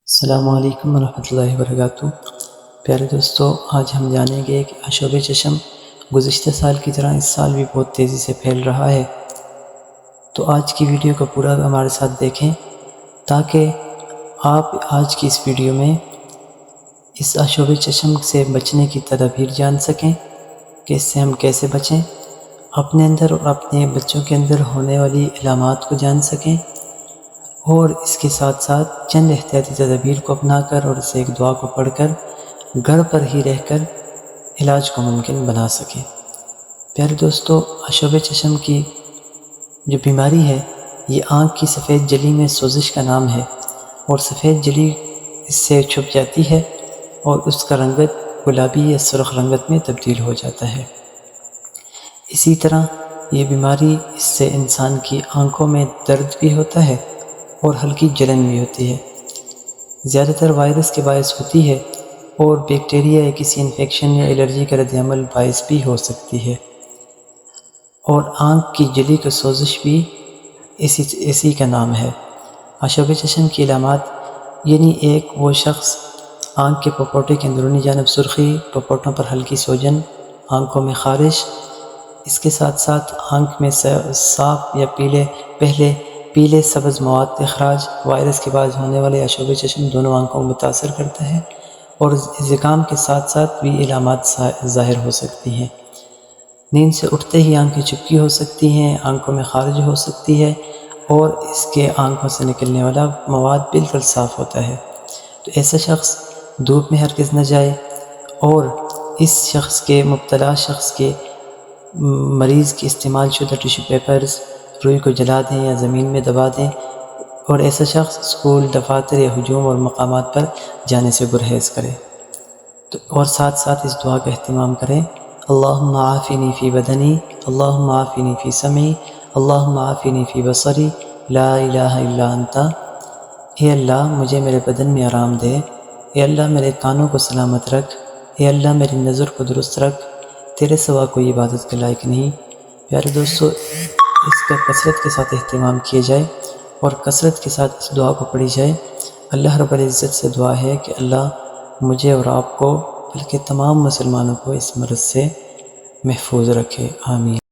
السلام علیکم ورحمۃ اللہ وبرکاتہ۔ پیارے دوستو، آج ہم جانیں گے کہ آشوب چشم گزشتہ سال کی طرح اس سال بھی بہت تیزی سے پھیل رہا ہے۔ تو آج کی ویڈیو کو پورا ہمارے ساتھ دیکھیں تاکہ آپ آج کی اس ویڈیو میں اس آشوب چشم سے بچنے کی تدابیر جان سکیں کہ اس سے ہم کیسے بچیں، اپنے اندر اور اپنے بچوں کے اندر ہونے والی علامات کو جان سکیں، اور اس کے ساتھ ساتھ چند احتیاطی تدابیر کو اپنا کر اور اس ایک دعا کو پڑھ کر گھر پر ہی رہ کر علاج کو ممکن بنا سکیں۔ پیارے دوستو، آشوب چشم کی جو بیماری ہے یہ آنکھ کی سفید جلی میں سوزش کا نام ہے، اور سفید جلی اس سے چھپ جاتی ہے اور اس کا رنگت گلابی یا سرخ رنگت میں تبدیل ہو جاتا ہے۔ اسی طرح یہ بیماری اس سے انسان کی آنکھوں میں درد بھی ہوتا ہے اور ہلکی جلن بھی ہوتی ہے۔ زیادہ تر وائرس کے باعث ہوتی ہے اور بیکٹیریا یا کسی انفیکشن یا الرجی کا رد عمل باعث بھی ہو سکتی ہے، اور آنکھ کی جلی کا سوزش بھی اسی کا نام ہے۔ آشوب چشم کی علامات یعنی ایک وہ شخص آنکھ کے پپوٹے کی اندرونی جانب سرخی، پپوٹوں پر ہلکی سوجن، آنکھوں میں خارش، اس کے ساتھ ساتھ آنکھ میں صاف یا پیلے سبز مواد کا اخراج۔ وائرس کے باعث ہونے والے آشوب چشم دونوں آنکھوں کو متاثر کرتا ہے، اور زکام کے ساتھ ساتھ بھی علامات ظاہر ہو سکتی ہیں۔ نیند سے اٹھتے ہی آنکھیں چپکی ہو سکتی ہیں، آنکھوں میں خارج ہو سکتی ہے، اور اس کے آنکھوں سے نکلنے والا مواد بالکل صاف ہوتا ہے۔ تو ایسا شخص دھوپ میں ہرگز نہ جائے، اور اس مبتلا شخص کے مریض کے استعمال شدہ ٹیشو پیپرز روئی کو جلا دیں یا زمین میں دبا دیں، اور ایسا شخص اسکول، دفاتر یا ہجوم اور مقامات پر جانے سے گریز کرے۔ اور ساتھ ساتھ اس دعا کا اہتمام کریں: اللہم عافنی فی بدنی، اللہم عافنی فی سمعی، اللہم عافنی فی بصری، لا الہ الا انت۔ اے اللہ مجھے میرے بدن میں آرام دے، اے اللہ میرے کانوں کو سلامت رکھ، اے اللہ میری نظر کو درست رکھ، تیرے سوا کوئی عبادت کے لائق نہیں۔ پیارے دوستو، اس کا کثرت کے ساتھ اہتمام کیا جائے اور کثرت کے ساتھ اس دعا کو پڑھی جائے۔ اللہ رب العزت سے دعا ہے کہ اللہ مجھے اور آپ کو بلکہ تمام مسلمانوں کو اس مرض سے محفوظ رکھے، آمین۔